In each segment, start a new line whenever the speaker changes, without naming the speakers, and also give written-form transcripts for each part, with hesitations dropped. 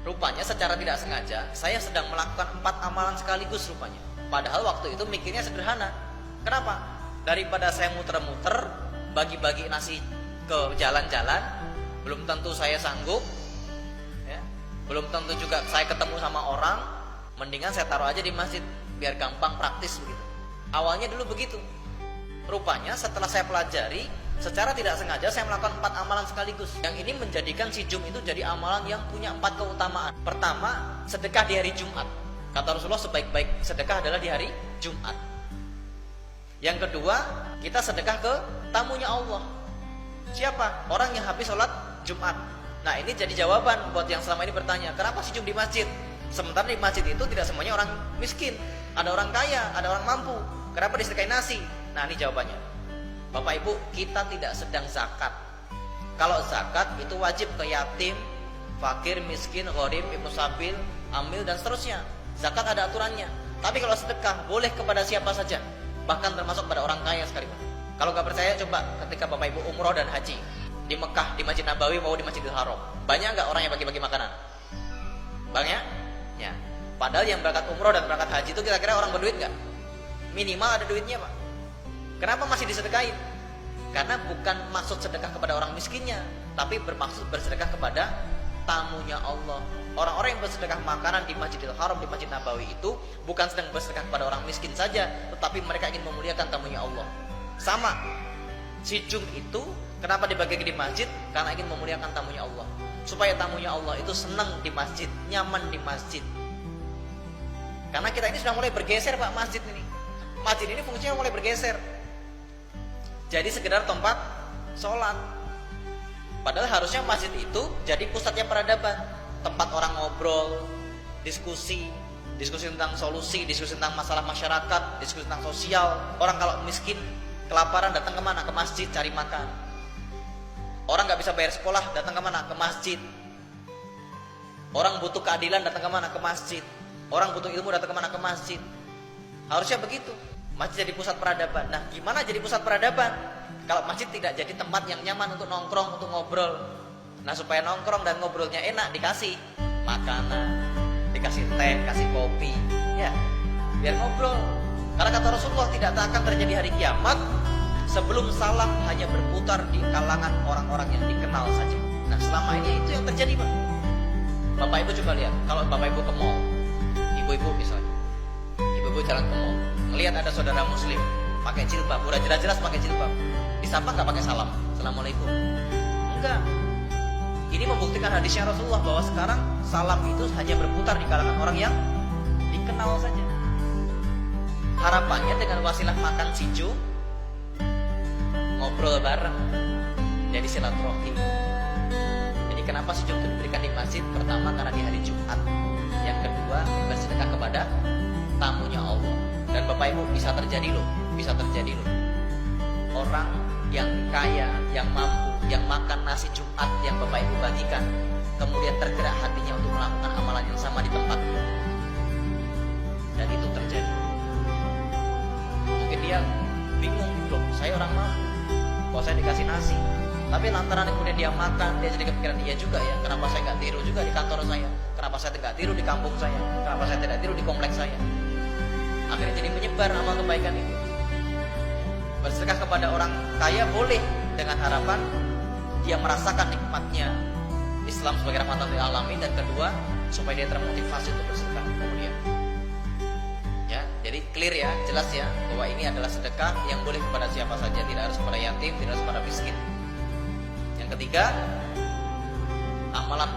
Rupanya secara tidak sengaja saya sedang melakukan 4 amalan sekaligus rupanya. Padahal waktu itu mikirnya sederhana. Kenapa? Daripada saya muter-muter bagi-bagi nasi ke jalan-jalan, belum tentu saya sanggup, ya. Belum tentu juga saya ketemu sama orang. Mendingan saya taruh aja di masjid biar gampang, praktis begitu. Awalnya dulu begitu. Rupanya setelah saya pelajari, secara tidak sengaja saya melakukan 4 amalan sekaligus. Yang ini menjadikan si Jum itu jadi amalan yang punya 4 keutamaan. Pertama, sedekah di hari Jumat. Kata Rasulullah, sebaik-baik sedekah adalah di hari Jumat. Yang kedua, kita sedekah ke tamunya Allah. Siapa? Orang yang habis sholat Jumat. Nah, ini jadi jawaban buat yang selama ini bertanya, kenapa si Jum di masjid? Sementara di masjid itu tidak semuanya orang miskin. Ada orang kaya, ada orang mampu. Kenapa disedekahin nasi? Nah, ini jawabannya. Bapak Ibu, kita tidak sedang zakat. Kalau zakat itu wajib ke yatim, fakir, miskin, gharib, ibnu sabil, amil, dan seterusnya. Zakat ada aturannya. Tapi kalau sedekah boleh kepada siapa saja, bahkan termasuk pada orang kaya sekalipun. Kalau nggak percaya, coba ketika Bapak Ibu umroh dan haji di Mekah, di Masjid Nabawi mau di Masjidil Haram, banyak nggak orang yang bagi-bagi makanan? Banyak? Ya. Padahal yang berangkat umroh dan berangkat haji itu kira-kira orang berduit nggak? Minimal ada duitnya, Pak. Kenapa masih disedekahin? Karena bukan maksud sedekah kepada orang miskinnya, tapi bermaksud bersedekah kepada tamunya Allah. Orang-orang yang bersedekah makanan di Masjidil Haram, di Masjid Nabawi itu bukan sedang bersedekah kepada orang miskin saja, tetapi mereka ingin memuliakan tamunya Allah. Sama, si Jum itu kenapa dibagi di masjid? Karena ingin memuliakan tamunya Allah, supaya tamunya Allah itu senang di masjid, nyaman di masjid. Karena kita ini sudah mulai bergeser, Pak, masjid ini. Masjid ini fungsinya mulai bergeser. Jadi sekedar tempat sholat. Padahal harusnya masjid itu jadi pusatnya peradaban, tempat orang ngobrol, diskusi tentang solusi, diskusi tentang masalah masyarakat, diskusi tentang sosial. Orang kalau miskin, kelaparan, datang kemana? Ke masjid cari makan. Orang nggak bisa bayar sekolah, datang kemana? Ke masjid. Orang butuh keadilan, datang kemana? Ke masjid. Orang butuh ilmu, datang kemana? Ke masjid. Harusnya begitu. Masjid jadi pusat peradaban. Nah, gimana jadi pusat peradaban? Kalau masjid tidak jadi tempat yang nyaman untuk nongkrong, untuk ngobrol. Nah, supaya nongkrong dan ngobrolnya enak, dikasih makanan, dikasih teh, kasih kopi, ya, biar ngobrol. Karena kata Rasulullah, tidak akan terjadi hari kiamat sebelum salam hanya berputar di kalangan orang-orang yang dikenal saja. Nah, selama ini itu yang terjadi, Pak. Bapak Ibu coba lihat, kalau Bapak Ibu ke mall, ibu-ibu misalnya, ibu-ibu jalan ke mall, ngelihat ada saudara muslim pakai jilbab, udah jelas-jelas pakai jilbab, disapa nggak pakai salam, assalamualaikum? Enggak. Ini membuktikan hadisnya Rasulullah bahwa sekarang salam itu hanya berputar di kalangan orang yang dikenal saja. Harapannya dengan wasilah makan si Jum, ngobrol bareng, jadi silaturahim. Jadi kenapa si Jum itu diberikan di masjid? Pertama karena di hari Jumat. Yang kedua bersedekah kepada tamunya Allah. Dan Bapak Ibu bisa terjadi loh. Orang yang kaya, yang mampu, yang makan nasi Jumat yang Bapak Ibu bagikan, kemudian tergerak hatinya untuk melakukan amalan yang sama di tempatnya. Dan itu terjadi. Mungkin dia bingung, loh, saya orang mampu, kok saya dikasih nasi. Tapi lantaran kemudian dia makan, dia jadi kepikiran, iya juga ya, kenapa saya nggak tiru juga di kantor saya? Kenapa saya tidak tiru di kampung saya? Kenapa saya tidak tiru di kompleks saya? Akhirnya jadi menyebar amal kebaikan itu. Bersedekah kepada orang kaya boleh, dengan harapan dia merasakan nikmatnya Islam sebagai rahmatan lil alamin, dan kedua supaya dia termotivasi untuk bersedekah kemudian. Ya, jadi clear ya, jelas ya, bahwa ini adalah sedekah yang boleh kepada siapa saja, tidak harus kepada yatim, tidak harus kepada miskin. Yang ketiga, amalan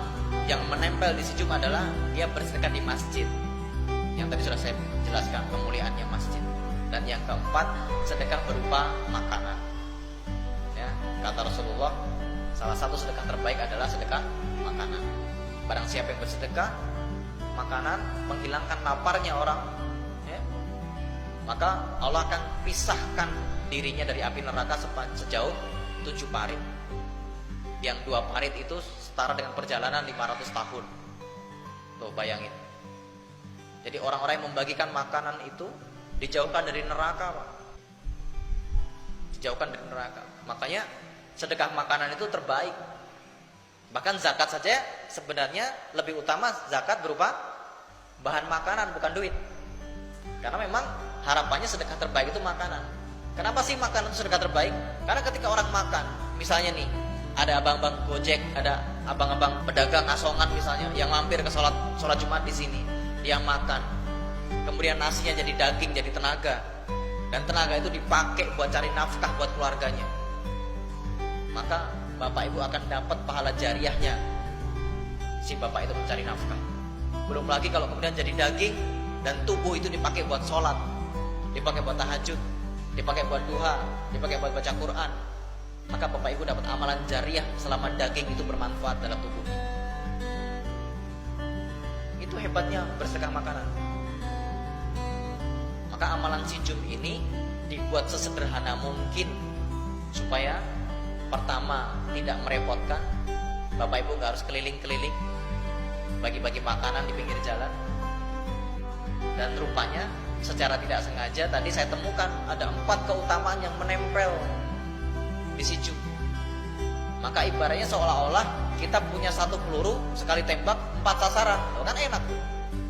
yang menempel di si Jum adalah dia bersedekah di masjid. Yang tadi sudah saya jelaskan kemuliaannya masjid. Dan yang keempat, sedekah berupa makanan. Ya, kata Rasulullah, salah satu sedekah terbaik adalah sedekah makanan. Barang siapa yang bersedekah makanan, menghilangkan laparnya orang, ya, maka Allah akan pisahkan dirinya dari api neraka sejauh 7 parit. Yang 2 parit itu setara dengan perjalanan 500 tahun. Tuh bayangin. Jadi orang-orang yang membagikan makanan itu dijauhkan dari neraka, Pak. Dijauhkan dari neraka. Makanya sedekah makanan itu terbaik. Bahkan zakat saja sebenarnya lebih utama zakat berupa bahan makanan, bukan duit. Karena memang harapannya sedekah terbaik itu makanan. Kenapa sih makanan itu sedekah terbaik? Karena ketika orang makan, misalnya nih, ada abang-abang Gojek, ada abang-abang pedagang asongan misalnya yang mampir ke sholat Jumat di sini, dia makan, kemudian nasinya jadi daging, jadi tenaga, dan tenaga itu dipakai buat cari nafkah buat keluarganya, maka bapak ibu akan dapat pahala jariahnya si bapak itu mencari nafkah. Belum lagi kalau kemudian jadi daging dan tubuh itu dipakai buat sholat, dipakai buat tahajud, dipakai buat duha, dipakai buat baca Quran, maka bapak ibu dapat amalan jariah selama daging itu bermanfaat dalam tubuhnya. Itu hebatnya bersedekah makanan. Maka amalan sijum ini dibuat sesederhana mungkin supaya pertama tidak merepotkan. Bapak ibu gak harus keliling-keliling bagi-bagi makanan di pinggir jalan. Dan rupanya secara tidak sengaja tadi saya temukan ada 4 keutamaan yang menempel di sijum. Maka ibaratnya seolah-olah kita punya 1 peluru, sekali tembak 4 sasaran. Kan enak.